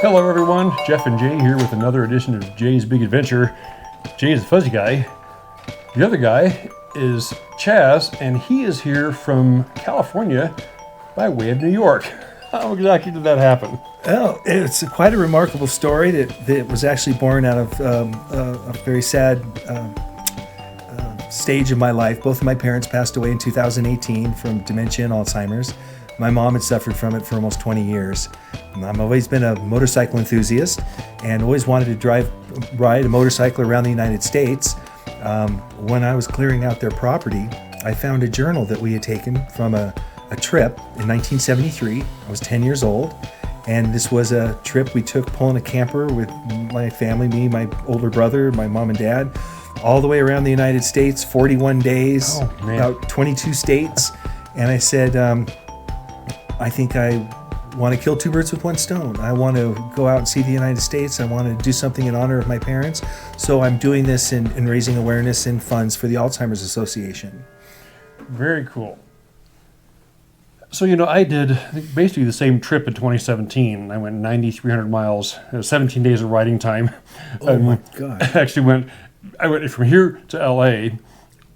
Hello everyone, Jeff and Jay here with another edition of Jay's Big Adventure. Jay is the fuzzy guy. The other guy is Chaz, and he is here from California by way of New York. How exactly did that happen? Well, it's quite a remarkable story that was actually born out of a very sad stage of my life. Both of my parents passed away in 2018 from dementia and Alzheimer's. My mom had suffered from it for almost 20 years. I've always been a motorcycle enthusiast and always wanted to ride a motorcycle around the United States. When I was clearing out their property, I found a journal that we had taken from a trip in 1973. I was 10 years old, and this was a trip we took pulling a camper with my family, me, my older brother, my mom and dad, all the way around the United States, 41 days, about 22 states. And I said, I think I want to kill two birds with one stone. I want to go out and see the United States. I want to do something in honor of my parents. So I'm doing this in raising awareness and funds for the Alzheimer's Association. Very cool. So, I did basically the same trip in 2017. I went 9,300 miles, 17 days of riding time. Oh my God. I went from here to LA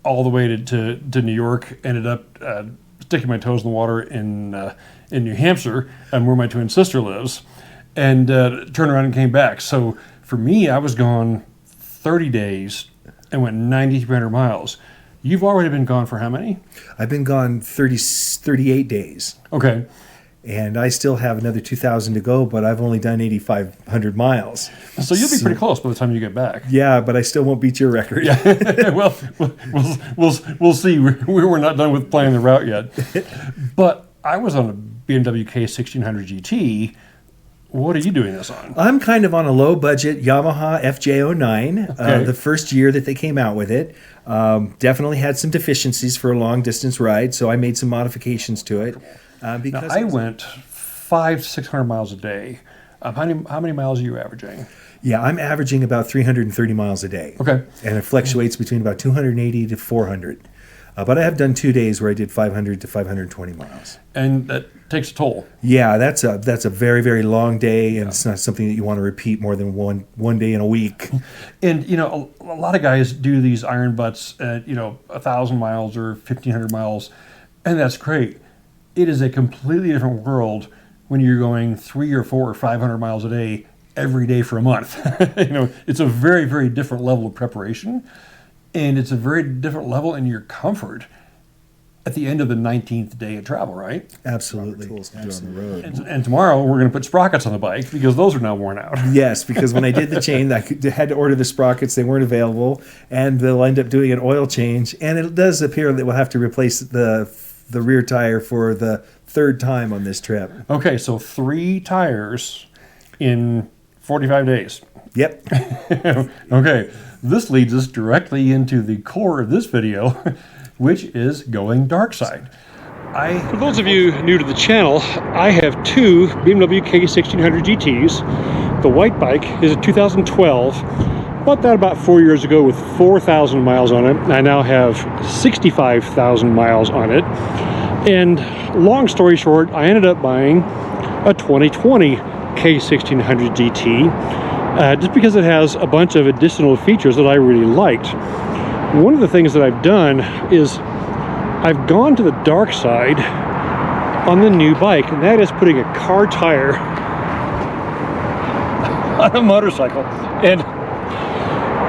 all the way to New York, ended up sticking my toes in the water in New Hampshire, and where my twin sister lives, and turned around and came back. So for me, I was gone 30 days and went 9,300 miles. You've already been gone for how many? I've been gone 38 days. Okay. And I still have another 2,000 to go, but I've only done 8,500 miles. So you'll be pretty close by the time you get back. Yeah, but I still won't beat your record. Yeah. Well, we'll see. We're not done with planning the route yet. But I was on a BMW K1600GT. What are you doing this on? I'm kind of on a low-budget Yamaha FJ09. Okay. The first year that they came out with it. Definitely had some deficiencies for a long-distance ride, so I made some modifications to it. Because now, I went 500-600 miles a day. How many miles are you averaging? Yeah, I'm averaging about 330 miles a day. Okay. And it fluctuates between about 280 to 400. But I have done 2 days where I did 500 to 520 miles. And that takes a toll. Yeah, that's a very, very long day, and it's not something that you want to repeat more than one day in a week. And, a lot of guys do these iron butts at, 1,000 miles or 1,500 miles, and that's great. It is a completely different world when you're going 300 or 400 or 500 miles a day every day for a month. It's a very, very different level of preparation, and it's a very different level in your comfort at the end of the 19th day of travel, right? Absolutely. And tomorrow we're going to put sprockets on the bike because those are now worn out. Yes, because when I did the chain, I had to order the sprockets. They weren't available, and they'll end up doing an oil change. And it does appear that we'll have to replace the rear tire for the third time on this trip. Okay, so 3 tires in 45 days. Yep. Okay, this leads us directly into the core of this video, which is going Darkside. For those of you new to the channel, I have 2 BMW K1600GTs. The white bike is a 2012. Bought that about 4 years ago with 4,000 miles on it. I now have 65,000 miles on it. And long story short, I ended up buying a 2020 K1600 GT just because it has a bunch of additional features that I really liked. One of the things that I've done is I've gone to the dark side on the new bike, and that is putting a car tire on a motorcycle. And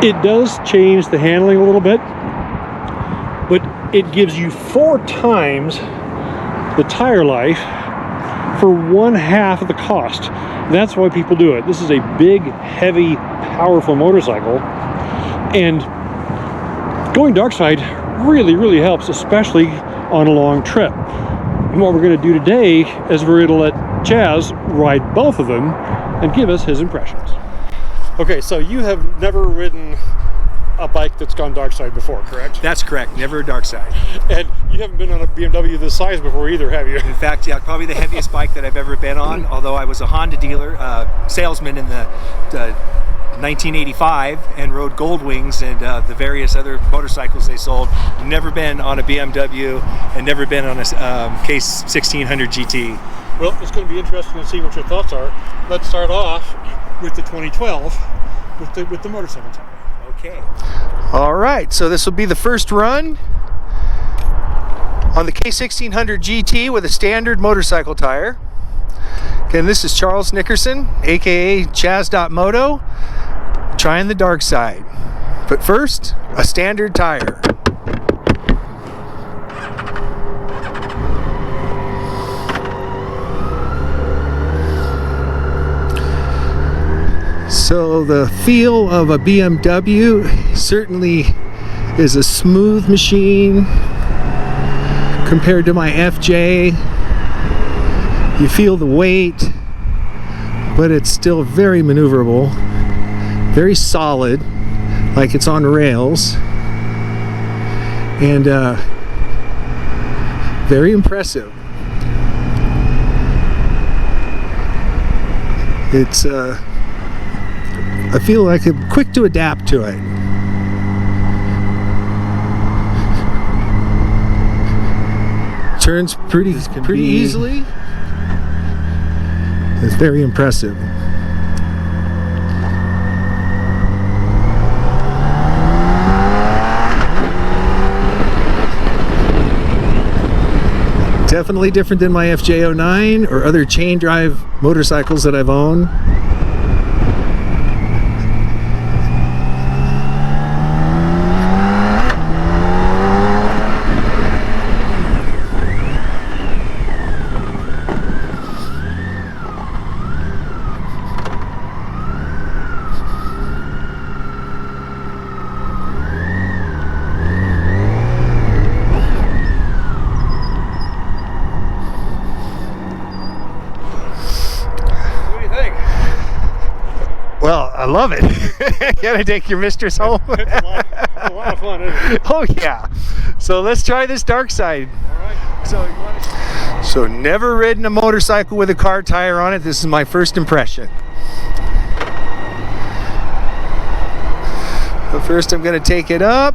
it does change the handling a little bit, but it gives you 4 times the tire life for 1/2 of the cost. And that's why people do it. This is a big, heavy, powerful motorcycle, and going Darkside really, really helps, especially on a long trip. And what we're going to do today is we're going to let Chaz ride both of them and give us his impressions. Okay, so you have never ridden a bike that's gone Darkside before, correct? That's correct. Never a Darkside. And you haven't been on a BMW this size before either, have you? In fact, yeah, probably the heaviest bike that I've ever been on, although I was a Honda dealer, salesman in the 1985 and rode Goldwings and the various other motorcycles they sold. Never been on a BMW and never been on a K1600 GT. Well, it's going to be interesting to see what your thoughts are. Let's start off with the 2012 with the motorcycle tire. Okay. All right, so this will be the first run on the K1600GT with a standard motorcycle tire. Again, this is Charles Nickerson, aka Chaz.moto, trying the Darkside. But first, a standard tire. So the feel of a BMW certainly is a smooth machine compared to my FJ. You feel the weight, but it's still very maneuverable, very solid, like it's on rails, and very impressive. It's I feel like I'm quick to adapt to it. Turns pretty easily. It's very impressive. Definitely different than my FJ09 or other chain drive motorcycles that I've owned. Well, I love it. Gotta take your mistress home. It's a lot of fun, isn't it? Oh yeah. So let's try this Darkside. All right. So never ridden a motorcycle with a car tire on it. This is my first impression. But first I'm gonna take it up.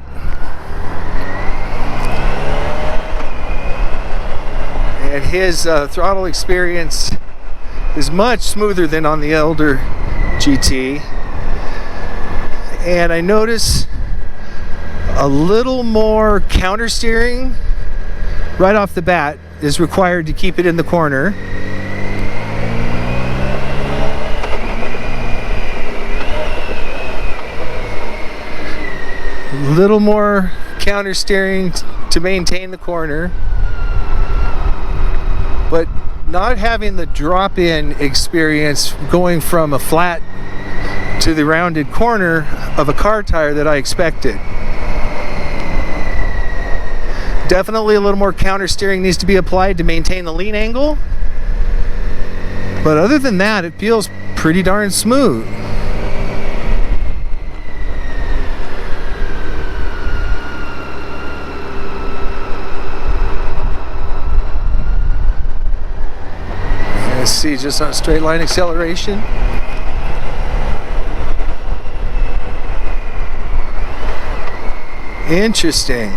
And his throttle experience is much smoother than on the older GT, and I notice a little more counter steering right off the bat is required to keep it in the corner. A little more counter steering to maintain the corner, but not having the drop-in experience going from a flat to the rounded corner of a car tire that I expected. Definitely a little more counter steering needs to be applied to maintain the lean angle, but other than that, it feels pretty darn smooth. Let's see, just on straight line acceleration. Interesting.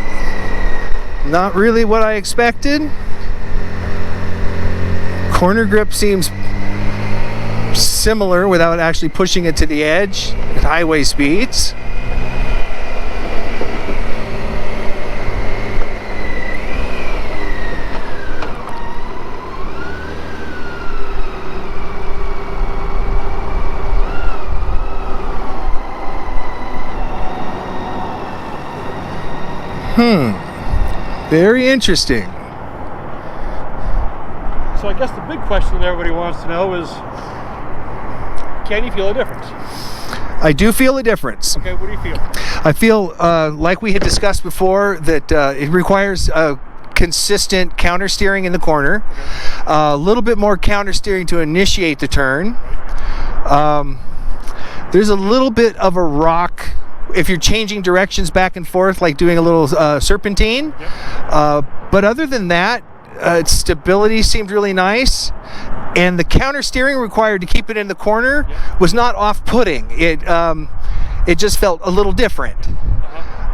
Not really what I expected. Corner grip seems similar without actually pushing it to the edge at highway speeds. Very interesting. So I guess the big question that everybody wants to know is, can you feel a difference? I do feel a difference. Okay, what do you feel? I feel, like we had discussed before, that it requires consistent counter steering in the corner, a little bit more counter steering to initiate the turn. There's a little bit of a rock if you're changing directions back and forth, like doing a little serpentine. Yep. But other than that, stability seemed really nice, and the counter steering required to keep it in the corner was not off-putting. It just felt a little different,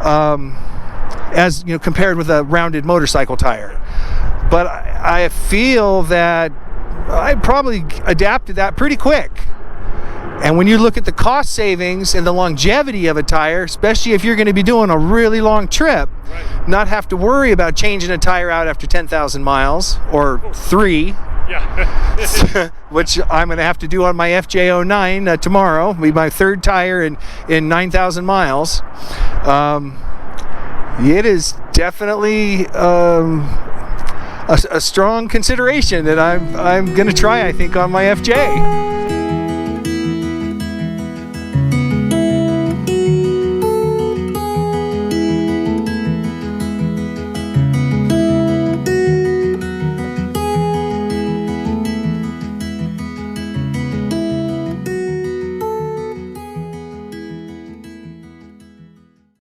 as compared with a rounded motorcycle tire. But I feel that I probably adapted that pretty quick. And when you look at the cost savings and the longevity of a tire, especially if you're going to be doing a really long trip, not have to worry about changing a tire out after 10,000 miles or 3. Yeah. Which I'm going to have to do on my FJ09 tomorrow. It'll be my 3rd tire in 9,000 miles. It is definitely a strong consideration that I'm going to try, I think, on my FJ.